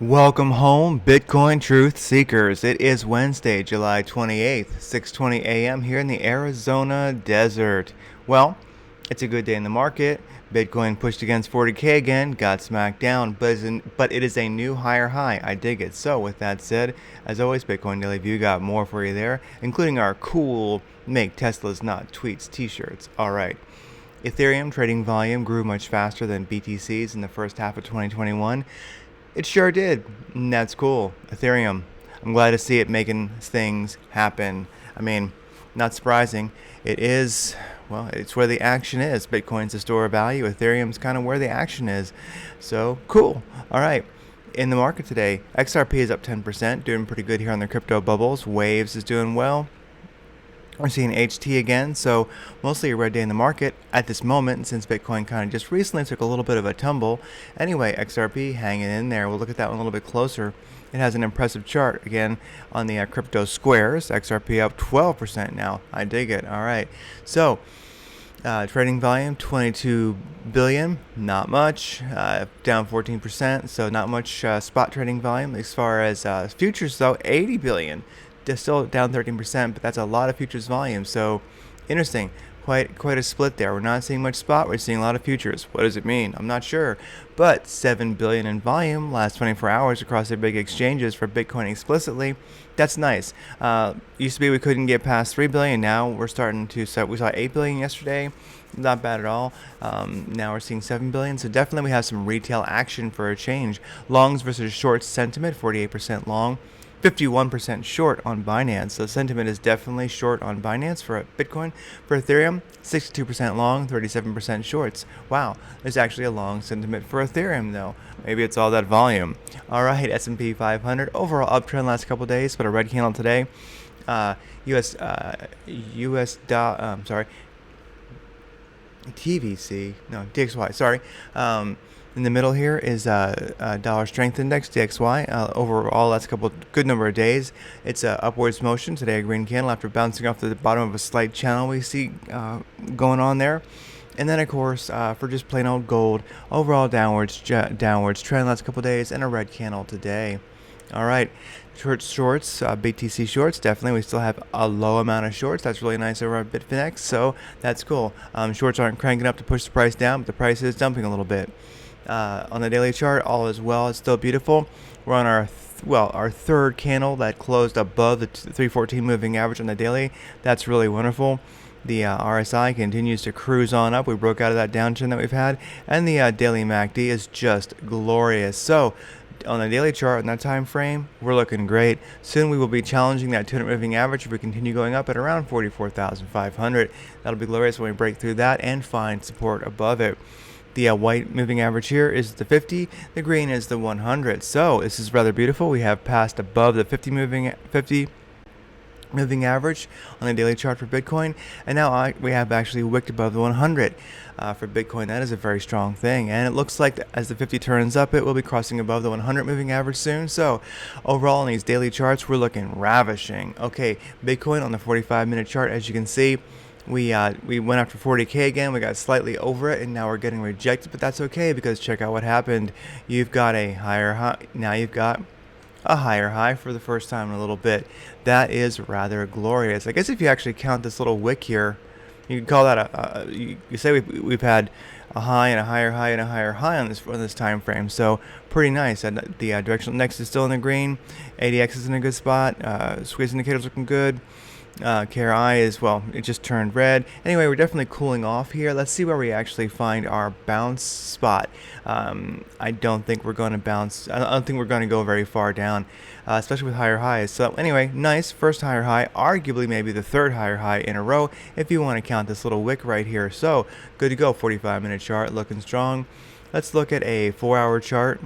Welcome home, Bitcoin Truth Seekers. It is Wednesday, July 28th, 6:20 a.m. here in the Arizona desert. Well, it's a good day in the market. Bitcoin pushed against 40K again, got smacked down, but it is a new higher high. I dig it. So, with that said, as always, Bitcoin Daily View got more for you there, including our cool Make Teslas Not Tweets t-shirts. All right. Ethereum trading volume grew much faster than BTC's in the first half of 2021. It sure did. And that's cool. Ethereum. I'm glad to see it making things happen. I mean, not surprising. It is, well, it's where the action is. Bitcoin's a store of value. Ethereum's kind of where the action is. So, cool. All right. In the market today, XRP is up 10%, doing pretty good here on the crypto bubbles. Waves is doing well. We're seeing HT again, so mostly a red day in the market at this moment since Bitcoin kind of just recently took a little bit of a tumble. Anyway, XRP hanging in there. We'll look at that one a little bit closer. It has an impressive chart again on the crypto squares. XRP up 12% now. I dig it. All right. So, trading volume 22 billion, not much, down 14%, so not much spot trading volume. As far as futures though, 80 billion. They're still down 13%, but that's a lot of futures volume. So interesting, quite a split there. We're not seeing much spot. We're seeing a lot of futures. What does it mean? I'm not sure. But 7 billion in volume last 24 hours across the big exchanges for Bitcoin explicitly. That's nice. Used to be we couldn't get past 3 billion. Now we're starting to. So we saw 8 billion yesterday. Not bad at all. Now we're seeing 7 billion. So definitely we have some retail action for a change. Longs versus shorts sentiment. 48% long. 51% short on Binance. So sentiment is definitely short on Binance for Bitcoin. For Ethereum, 62% long, 37% shorts. Wow, there's actually a long sentiment for Ethereum though. Maybe it's all that volume. All right, S&P 500 overall uptrend last couple days, but a red candle today. DXY. Sorry. In the middle here is dollar strength index DXY. Overall, that's a good number of days. It's a upwards motion today. A green candle after bouncing off the bottom of a slight channel we see going on there. And then, of course, for just plain old gold, overall downwards trend last couple days, and a red candle today. All right, shorts, BTC shorts, definitely. We still have a low amount of shorts. That's really nice over at Bitfinex, so that's cool. Shorts aren't cranking up to push the price down, but the price is dumping a little bit. On the daily chart, all is well. It's still beautiful. We're on our third candle that closed above the 314 moving average on the daily. That's really wonderful. The RSI continues to cruise on up. We broke out of that downtrend that we've had, and the daily MACD is just glorious. So, on the daily chart in that time frame, we're looking great. Soon we will be challenging that 200 moving average if we continue going up at around 44,500. That'll be glorious when we break through that and find support above it. The white moving average here is the 50. The green is the 100. So this is rather beautiful. We have passed above the 50 moving average on the daily chart for Bitcoin, and now we have actually wicked above the 100 for Bitcoin. That is a very strong thing, and it looks like as the 50 turns up, it will be crossing above the 100 moving average soon. So overall on these daily charts, we're looking ravishing. Okay, Bitcoin on the 45-minute chart, as you can see, we went after 40K again. We got slightly over it, and now we're getting rejected, but that's okay because check out what happened. You've got a higher high. Now you've got a higher high for the first time in a little bit. That is rather glorious. I guess if you actually count this little wick here, you can call that you say we've had a high and a higher high and a higher high on this time frame. So pretty nice. And the directional index is still in the green. ADX is in a good spot. Squeeze indicator's looking good. KRI is, well, it just turned red. Anyway, we're definitely cooling off here. Let's see where we actually find our bounce spot. I don't think we're going to bounce. I don't think we're going to go very far down, especially with higher highs. So anyway, nice first higher high, arguably maybe the third higher high in a row if you want to count this little wick right here. So good to go. 45-minute chart looking strong. Let's look at a 4-hour chart.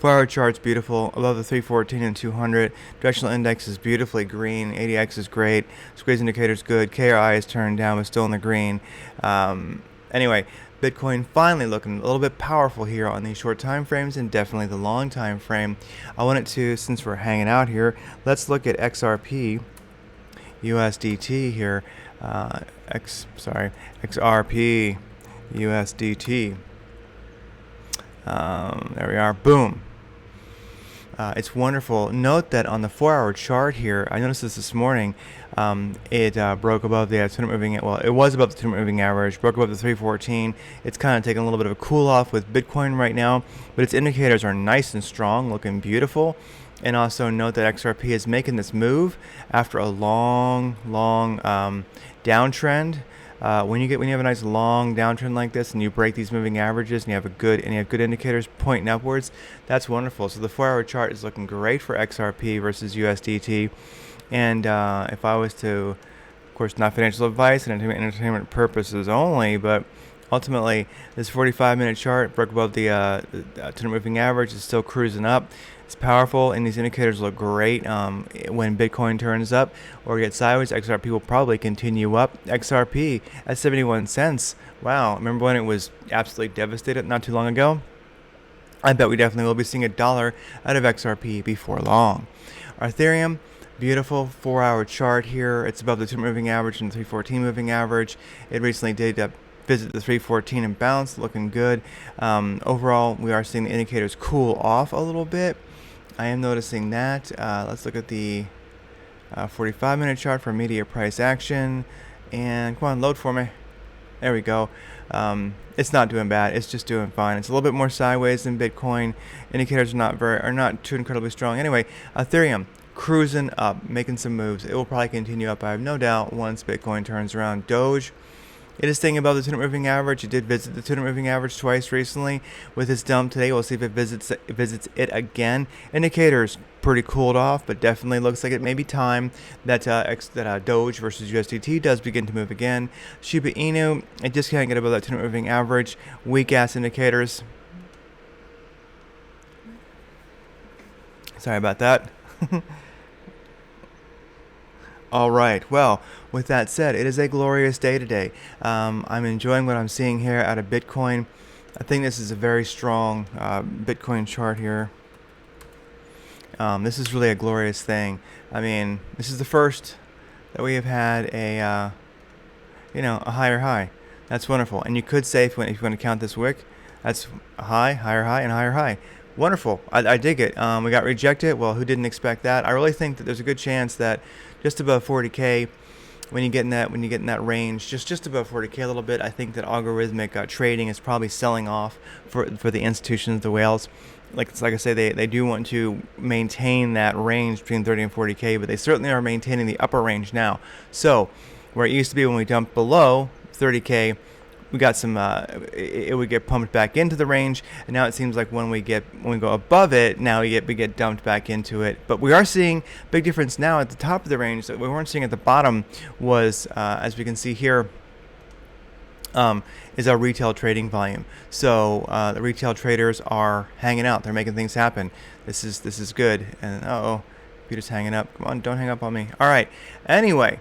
4-hour chart's beautiful, above the 314 and 200. Directional index is beautifully green. ADX is great. Squeeze indicator's good. KRI is turned down, but still in the green. Anyway, Bitcoin finally looking a little bit powerful here on these short time frames and definitely the long time frame. I wanted to, since we're hanging out here, let's look at XRP, USDT here. XRP, USDT. There we are. Boom. It's wonderful. Note that on the 4-hour chart here, I noticed this morning. It broke above the 200 moving. Well, it was above the 200 moving average. Broke above the 314. It's kind of taking a little bit of a cool off with Bitcoin right now, but its indicators are nice and strong, looking beautiful. And also note that XRP is making this move after a long downtrend. When you have a nice long downtrend like this, and you break these moving averages, and you have good indicators pointing upwards, that's wonderful. So the 4-hour chart is looking great for XRP versus USDT. And if I was to, of course, not financial advice and entertainment purposes only, but ultimately this 45-minute chart broke above the 200 moving average. Is still cruising up. It's powerful, and these indicators look great. When Bitcoin turns up or gets sideways, XRP will probably continue up. XRP at 71 cents. Wow, remember when it was absolutely devastated not too long ago? I bet we definitely will be seeing $1 out of XRP before long. Ethereum, beautiful 4-hour chart here. It's above the 2 moving average and the 314 moving average. It recently did visit the 314 and bounce, looking good. Overall, we are seeing the indicators cool off a little bit. I am noticing that. Let's look at the 45-minute chart for immediate price action. And come on, load for me. There we go. It's not doing bad. It's just doing fine. It's a little bit more sideways than Bitcoin. Indicators are not too incredibly strong. Anyway, Ethereum cruising up, making some moves. It will probably continue up, I have no doubt, once Bitcoin turns around. Doge, it is staying above the 200 moving average. It did visit the 200 moving average twice recently. With its dump today, we'll see if it visits it again. Indicators pretty cooled off, but definitely looks like it may be time that Doge versus USDT does begin to move again. Shiba Inu, it just can't get above that 200 moving average. Weak ass indicators. Sorry about that. All right. Well, with that said, it is a glorious day today. I'm enjoying what I'm seeing here out of Bitcoin. I think this is a very strong Bitcoin chart here. This is really a glorious thing. I mean, this is the first that we have had a higher high. That's wonderful. And you could say, if you want to count this wick, that's a high, higher high, and higher high. Wonderful. I dig it. We got rejected. Well, who didn't expect that? I really think that there's a good chance that just above 40K, when you get in that range, just above 40K a little bit, I think that algorithmic trading is probably selling off for the institutions, the whales. Like I say, they do want to maintain that range between 30 and 40K, but they certainly are maintaining the upper range now. So where it used to be when we dumped below 30K, we got some it would get pumped back into the range, and now it seems like when we go above it, now we get dumped back into it. But we are seeing big difference now at the top of the range that we weren't seeing at the bottom. Was as we can see here, is our retail trading volume. So the retail traders are hanging out. They're making things happen. This is good. And computer's hanging up. Come on, don't hang up on me. All right. Anyway.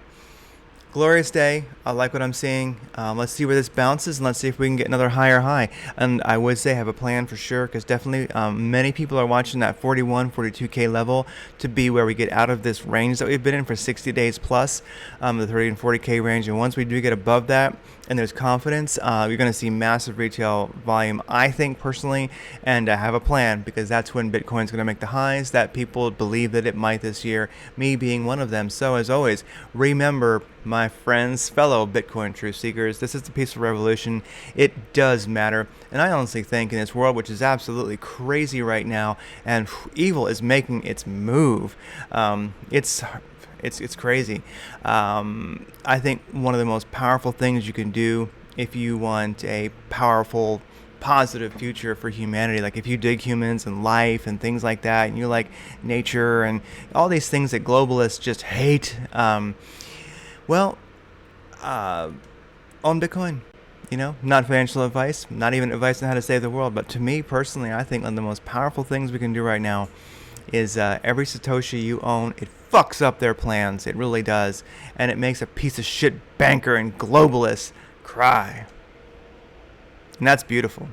Glorious day. I like what I'm seeing. Let's see where this bounces, and let's see if we can get another higher high. And I would say have a plan for sure, because definitely many people are watching that 41, 42K level to be where we get out of this range that we've been in for 60 days plus, the 30 and 40K range. And once we do get above that, and there's confidence, you're going to see massive retail volume, I think personally, and I have a plan, because that's when Bitcoin's going to make the highs that people believe that it might this year, me being one of them. So as always, remember, my friends, fellow Bitcoin truth seekers, this is the peaceful revolution. It does matter. And I honestly think in this world, which is absolutely crazy right now, and evil is making its move, it's crazy. I think one of the most powerful things you can do if you want a powerful, positive future for humanity, like if you dig humans and life and things like that, and you like nature and all these things that globalists just hate, own Bitcoin. Not financial advice, not even advice on how to save the world, but to me personally, I think one of the most powerful things we can do right now is every Satoshi you own, it fucks up their plans. It really does. And it makes a piece of shit banker and globalist cry. And that's beautiful.